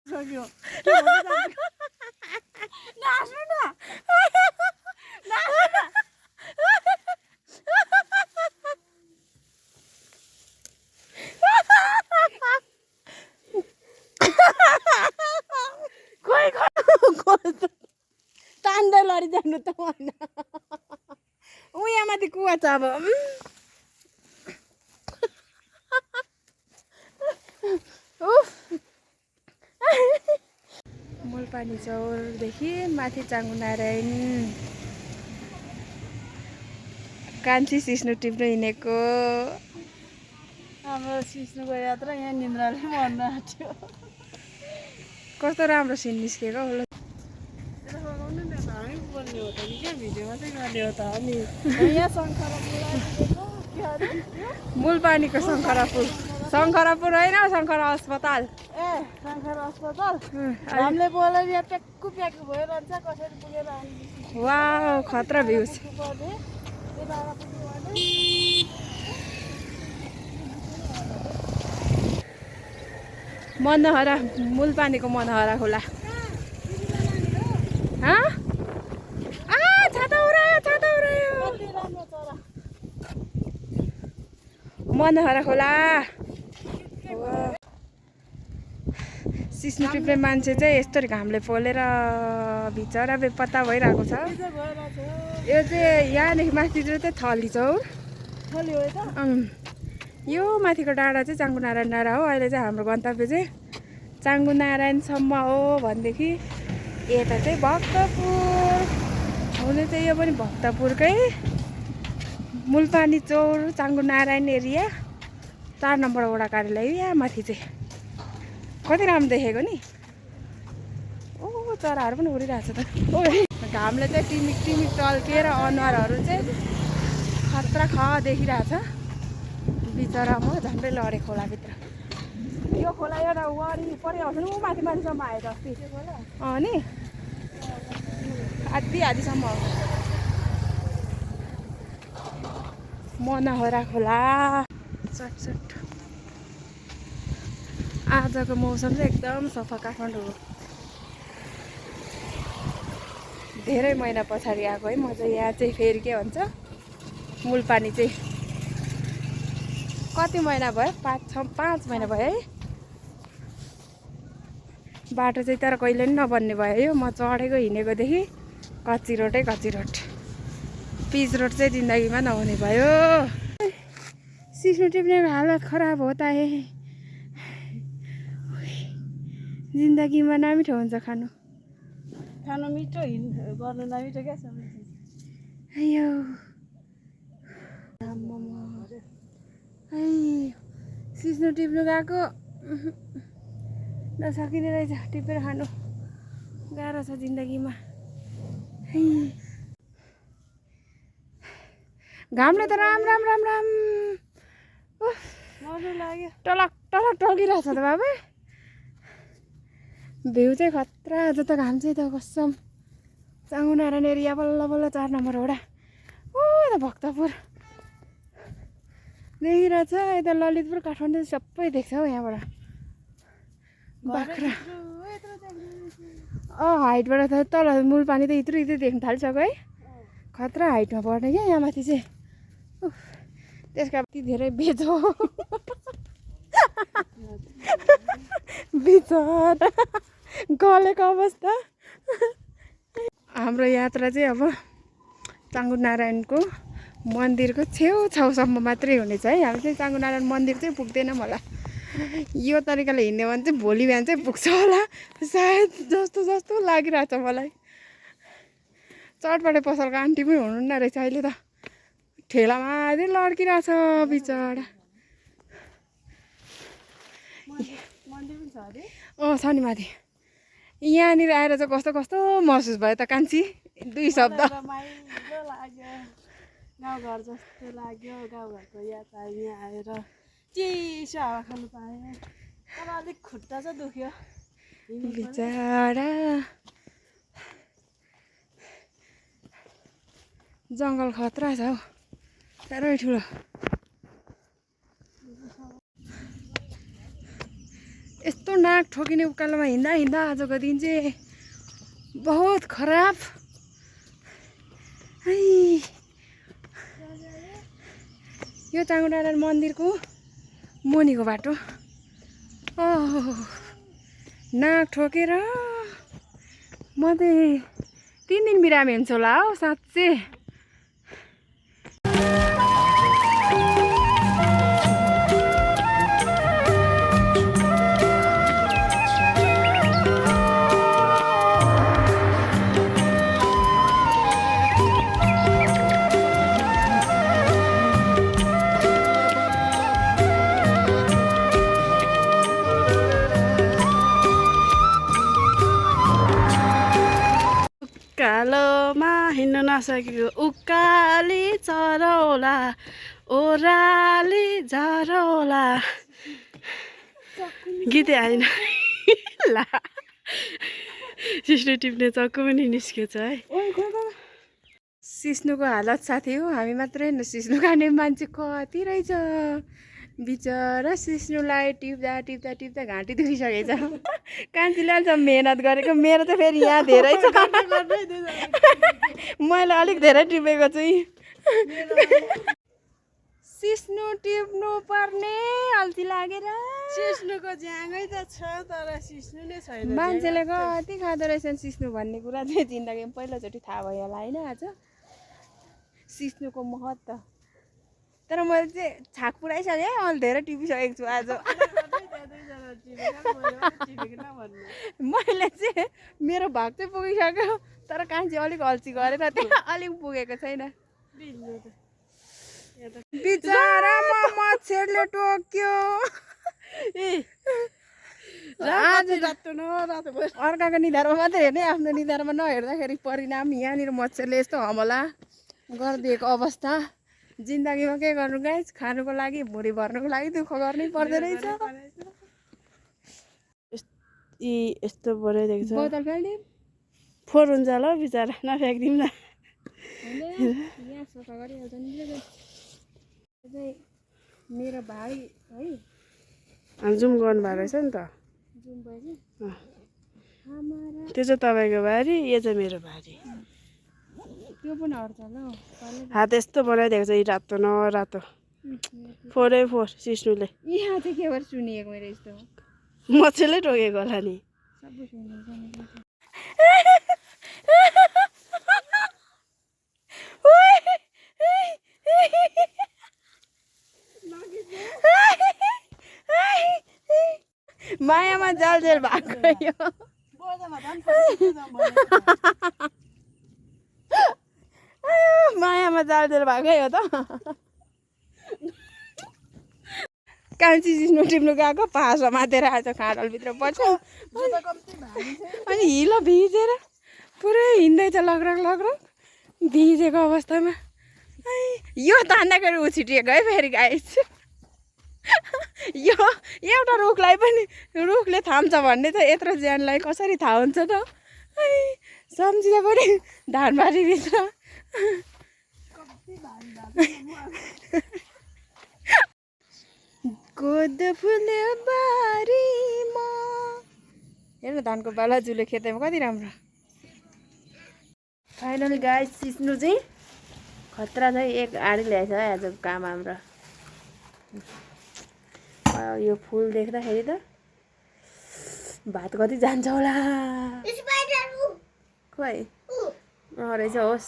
सक्यो तान्दै लडिजानु त भन्दा यहाँ माथि कुवा छ अब मुलपानी चौरदेखि माथि चाङ्गुनारायण कान्छी सिस्नु टिप्नु हिँडेको हाम्रो सिस्नुको यात्रा यहाँ निन्द्राले मर्न आँट्यो कस्तो राम्रो सिन निस्केको होला हामी बोल्ने हो त कि क्या भिडियोमा चाहिँ गर्ने हो त हामी यहाँ मुलपानीको शङ्खरापुर होइन शङ्खरा अस्पताल ए शङ्खरा अस्पताल हामीले बोलेर यहाँ प्याक्कु प्याक्कु भइरहन्छ कसरी पुगेर आउने वाउ खतरा भ्युज मनहरा मुलपानीको मनहरा खोला छाता उडायो मनहरा खोला सिस्नु टिप्ने मान्छे चाहिँ यस्तो घामले पोलेर बिचरा बेपत्ता भइरहेको छ यो चाहिँ यहाँदेखि माथितिर चाहिँ थली चौर यो माथिको डाँडा चाहिँ चाङ्गुनारायण डाँडा हो अहिले चाहिँ हाम्रो गन्तव्य चाहिँ चाङ्गुनारायणसम्म हो भनेदेखि यता चाहिँ भक्तपुर हुने चाहिँ यो पनि भक्तपुरकै मुलपानी चौर चाङ्गुनारायण एरिया 4 नम्बर वडा कार्यालय यहाँ माथि चाहिँ कति राम्रो देखेको नि ओ चराहरू पनि उडिरहेको छ त ओ घामले चाहिँ टिमिक टिमिक टल्किएर अनुहारहरू चाहिँ खतरा देखिरहेछ बिचरा म झन्डै लडेँ खोलाभित्र यो खोला एउटा वरिपरि आउँछ नि ऊ माथि माथिसम्म आएछ अस्ति नि आधीसम्म मनहरा खोला चटचट आजको मौसम चाहिँ एकदम सफा काठमाडौँ हो धेरै महिना पछाडि आएको है म चाहिँ यहाँ चाहिँ फेरि के भन्छ मुलपानी चाहिँ कति महिना भयो 5 महिना भयो है बाटो चाहिँ तर कहिले पनि नबन्ने भयो यो म चढेको हिँडेकोदेखि कच्ची रोडै कच्ची रोड पिच रोड चाहिँ जिन्दगीमा नहुने भयो सिस्नु टिप्ने हालत खराब हो त जिन्दगीमा नमिठो हुन्छ खानु मिठो गर्नु नमिठो क्या अयो सिस्नु टिप्नु गएको नसकिने रहेछ टिपेर खानु गाह्रो छ जिन्दगीमा घामले त राम लाग्यो टलक टल्किरहेछ त बाबा भ्यू चाहिँ खतरा आज त घाम चाहिँ त कसम चाङ्गुनारायण एरिया बल्ल 4 नम्बर वडा ओ त भक्तपुर देखिरहेछ यता ललितपुर काठमाडौँ सबै देख्छ हौ यहाँबाट बाख्रा हाइटबाट त तल मुलपानी त यत्रो देख्न थालिसक्यो है खतरा हाइटमा पर्ने क्या यहाँ माथि चाहिँ त्यसका यति धेरै बेचो बिचरा गलेको अवस्था हाम्रो यात्रा चाहिँ अब चाङ्गुनारायणको मन्दिरको छेउछाउसम्म मात्रै हुनेछ है हामी चाहिँ चाङ्गुनारायण मन्दिर चाहिँ पुग्दैनौँ होला यो तरिकाले हिँड्यो भने चाहिँ भोलि बिहान चाहिँ पुग्छ होला सायद जस्तो लागिरहेछ मलाई चटपटे पसलको आन्टी पनि हुनुहुन्न रहेछ अहिले त ठेलामा आधी लड्किरहेछ बिचरा छ नि माथि यहाँनिर आएर चाहिँ कस्तो महसुस भयो त कान्छी 2 शब्द गाउँघर जस्तो लाग्यो गाउँघरको याद आयो यहाँ आएर चिसो हावा खानु पाएँ तर अलिक खुट्टा चाहिँ दुख्यो बिचरा जङ्गल खतरा छ हौ साह्रै ठुलो यस्तो नाक ठोकिने उकालोमा हिँड्दा हिँड्दा आजको दिन चाहिँ बहुत खराब। है यो चाँगु डाँडा मन्दिरको मुनिको बाटो। ओह नाक ठोकेर म चाहिँ 3 दिन बिरामी हुन्छु होला हौ साँच्चै। कालोमा हिँड्न नसकेको उकाली चरौला ओराली झरौला गीतै आएन ला सिस्नु टिप्ने चक्कु पनि निस्केछ है। सिस्नुको हालत साथी हो, हामी मात्रै होइन सिस्नु खाने मान्छे कति रहेछ। बिचरा सिस्नुलाई टिप्दा टिप्दा टिप्दा घाँटी दुखिसकेछ। कान्छीले अहिलेसम्म मेहनत गरेको, मेरो त फेरि यहाँ धेरै छ। मैले अलिक धेरै टिपेको छु। सिस्नु टिप्नु पर्ने अल्छी लागेर। सिस्नुको ज्याङै त छ तर सिस्नु नै छैन। मान्छेले कति खाँदो रहेछन् सिस्नु भन्ने कुरा चाहिँ जिन्दगीमा पहिलोचोटि थाहा भयो होला होइन आज सिस्नुको महत्त्व। तर मैले चाहिँ छाक पुऱ्याइसकेँ, अहिले धेरै टिपिसकेको छु आज। मैले चाहिँ मेरो भाग चाहिँ पुगिसक्यो तर कान्छी अलिक अल्छी गरेर त्यहाँ अलिक पुगेको छैन। बिचरा मच्छरले टोक्यो। अर्काको निधारमा मात्रै हेर्ने, आफ्नो निधारमा नहेर्दाखेरि परिणाम यहाँनिर मच्छरले यस्तो हमला गरिदिएको अवस्था। जिन्दगीमा के गर्नु गाइस, खानुको लागि भुँडी भर्नुको लागि दुःख गर्नै पर्दो रहेछ। यस्तो बनाइदिएको छ बोतल फाल्ने फोहोर हुन्छ ल बिचरा, नफ्याँकिदिउँ न। यहाँ सफा गरिहाल्छ नि। मेरो भाइ है जुम गर्नुभएको रहेछ नि त। जुम भयो त्यो चाहिँ तपाईँको बारी, यो चाहिँ मेरो बारी। त्यो पनि हट्छ ल। हात यस्तो बनाइदिएको छ, रातो न रातो फोहोरै फोहोर सिस्नुले। यहाँ चाहिँ के भएर सुनिएको मेरो यस्तो मच्छरले टोकेको होला नि। सबै सुनिएको मायामा जालजेल भएको यो। मायामा जालजेल भएकै हो त। कान्छी सिस्नु टिप्नु गएको पासो माथेर आएछ खाडलभित्र पछि अनि हिलो भिजेर पुरै हिँड्दैछ लग्रक लग्रक भिजेको अवस्थामा। यो तान्दाखेरि उछिटिएको है फेरि गाइस। यो एउटा रुखलाई पनि रुखले थाम्छ भन्ने त यत्रो ज्यानलाई कसरी थाहा हुन्छ त। सम्झिँदा पनि धानबारीभित्र गोद फुल्यो बारीमा। हेर्न धानको बालाजुले खेतमा कति राम्रो। फाइनली गाइस सिस्नु चाहिँ खतरा चाहिँ एक आडी ल्याएछ है आजको काम हाम्रो। यो फुल देख्दाखेरि त भात कति जान्छ होला। खोइ रहेछ होस्।